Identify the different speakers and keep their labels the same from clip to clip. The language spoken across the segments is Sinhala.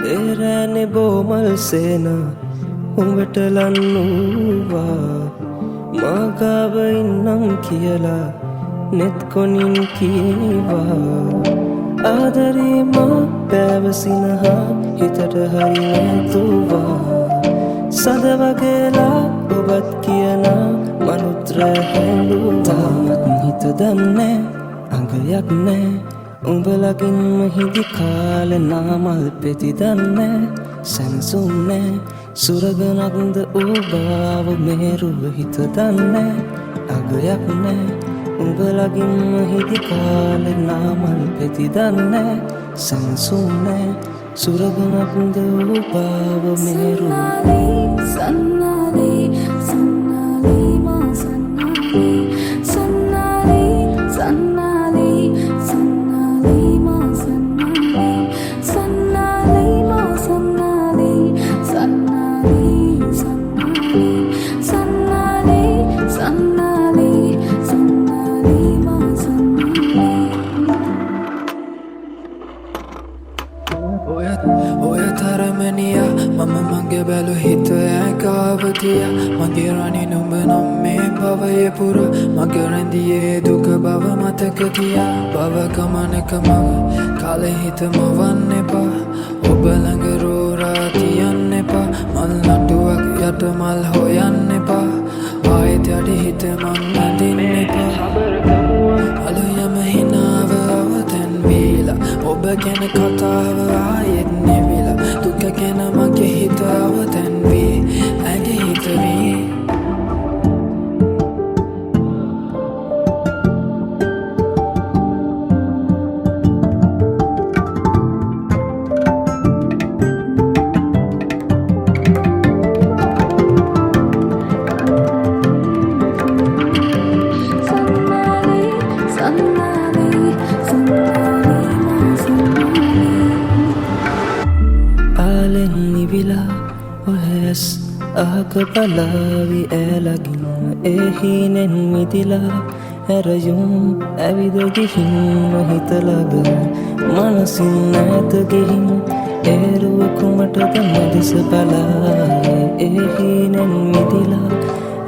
Speaker 1: එරෑනේ බෝමල් සේන උඹට ලන්නූවා මාගාව ඉන්නම් කියලා නෙත් කොනින් කීවා ආදරේ මා පැවසිනහා හිතට හරි නැතුවා සද වගේලා ඔබත් කියනා මනුත්‍ර හැලුවා තාමත් හිත දන්නේ අඟයක් නෑ උඹලගින්ම හිදි කාලෙ නාමල් පෙති දන්නේ සැනසුම් නෑ සුරගනක්ද උබාව මේරුව හිත දන්නේ අගයක් නෑ උඹලගින්ම හිදි කාලෙ නාමල් පෙති දන්නේ සැනසුම් නෑ සුරගනක්ද උබාව මේරුව
Speaker 2: සන්නාලේ සන්නාලේ මා සන්නාලේ සන්නාලේ සන්නාලේ සන්නාලේ මා සන්නාලේ සන්නාලේ මා සන්නාලේ සන්නාලේ සන්නාලේ සන්නාලේ සන්නාලේ මා සන්නාලේ
Speaker 3: ඔය තරමනියා මම මගේ බැලු හිත ඇකාවතිය මගේ රණි නුඹ නම් මේ භවය පුර මගේ රැඳියේ දුක බව මතක තියා බව ගමනක මව කාලෙ හිත මවන්න එපා ඔබ ළඟ රෝරා තියන්න එපා මල් නටුවක් යට මල් හොයන්න එපා ආයෙත් යටි හිත මං අඳින්න එපා අලුයම හිනාව අවතැන් වීලා ඔබ ගැන කතාව ආයෙත් නෙවිලා දුක ගැන මගේ හිත අවතැන් වී ඇගේ හිත වී
Speaker 1: ඔහැස් අහක පලාවි ඇලගින් එහිනෙන් මිදිලා ඇරයුම් ඇවිද ගිහින් හිතලග මනසින් නැත ගිහින් ඒරුව කුමටද මදිස බලායේ එහිනෙන් මිදිලා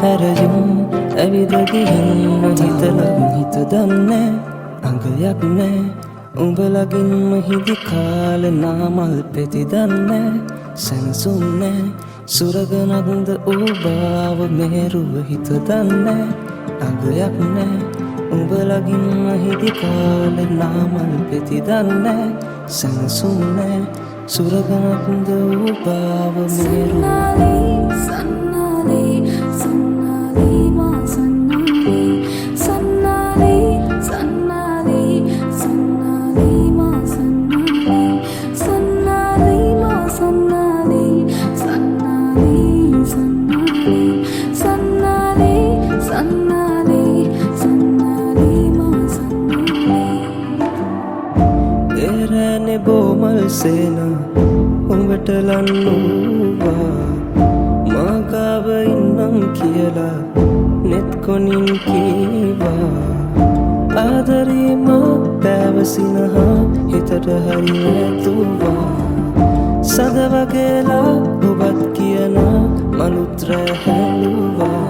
Speaker 1: ඇරයුම් ඇවිද ගිහින් හිතලග හිත දන්නේ අඟයක් නෑ උඹලගින්ම හිදි කාලෙ නාමල් පෙති දන්නේ සැනසුම් නෑ සුරගනක්ද උබාව මේරුව හිත දන්නේ අගයක් නෑ උඹලගින්ම හිදි කාලෙ නාමල් පෙති දන්නේ සැනසුම් නෑ සුරගනක්ද උබාව මේරුව
Speaker 2: සන්නාලේ සන්නාලේ මා සන්නාලේ සන්නාලේ සන්නාලේ සන්නාලේ මා සන්නාලේ සන්නාලේ මා සන්නාලේ සන්නාලේ සන්නාලේ සන්නාලේ සන්නාලේ මා සන්නාලේ
Speaker 1: එරෑනේ බෝමල් සේන උඹට ලන්නූවා මාගාව ඉන්නම් කියලා නෙත් කොනින් කීවා ආදරේ මා පැවසිනහා හිතට හරි නැතුවා සද වගේලා ඔබත් කියනා මනුත්‍ර හැලුවා